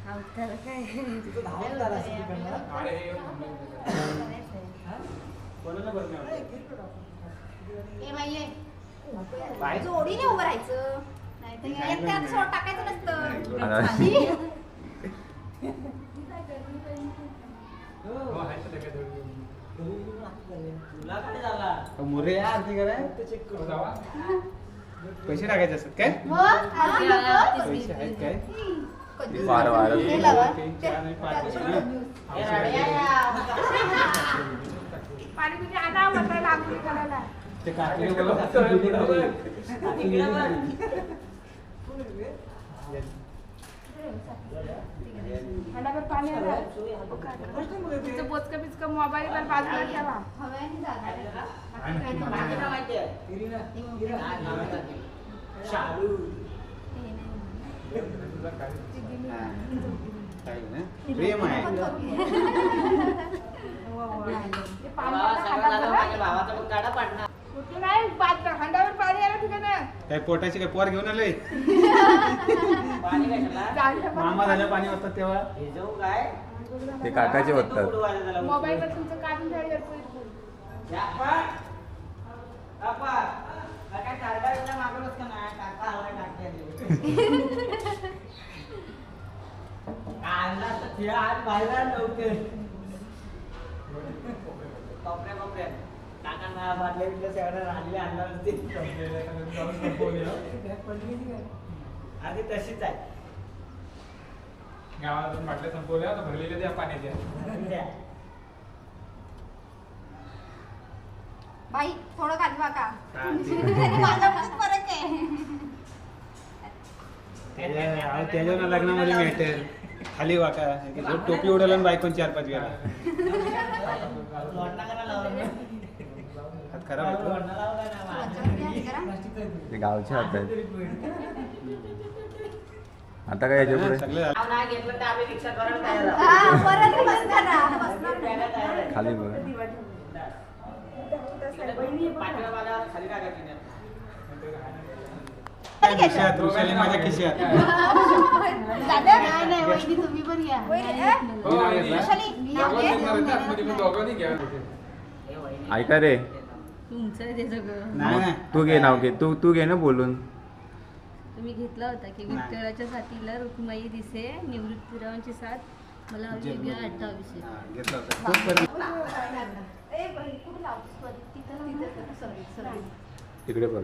अवतार काय तुझं धावणार असं तिकडनं. कोणाला बरं नाही ए माये जोडीने उभं राहायचं नाहीतर एकट्यात सोड टाकायचं नसतं. तुला काय झाला? मुरे यार ते काय चेक करू. पैसे टाकायचे असतात काय पैसे आहेत काय वार वार तीन, चार आणि पाच पैसे ना. ते काकडी पाणी बोचका बिचका मोबाईल बाजूला ठेवा. प्रेम आहे हंडावर पाणी आलं ठिकाण काय पोटाची काय पोर घेऊन आले मामा झालं पाणी वाजतात तेव्हा ते काकाचे वाटतात. मोबाईलवर तुमचं काढून ठेवायचं. आधी तशीच आहे गावातून बाटल्या संपवल्या तर भरलेल्या त्या पाण्याच्या. बाई थोडं खाली वाका हा, माझा फरक आहे. त्याच्या लग्नामध्ये भेटेल खाली वाका टोपी उडवलं आणि बायकोन 4-5 वेळा हात खराब ते गावचे हात आहेत. आता काय याच्या पुढे सगळं झालं. परत बस करा. खाली बघा. खिशात रुसाली माझ्या खिशात नाही वहिनी तुम्ही पण घ्या. हो, आणि वैशाली, भगवान सुंदर आतमध्ये पण दोघांनी घ्या. ऐका रे तुमचं आहे ते सगळं. नाही नाही तू घे नाव घे तू घे ना बोलून. तुम्ही घेतला होता की विठ्ठलाच्या साथीला रुक्माई दिसे निवृत्तीरावांची साथ मला वेगळा आठवा विषय. घेतलं होतं खूप बरं. ए बाई कुठे लावतोस? तिथं सॉरी तिकडे बघ.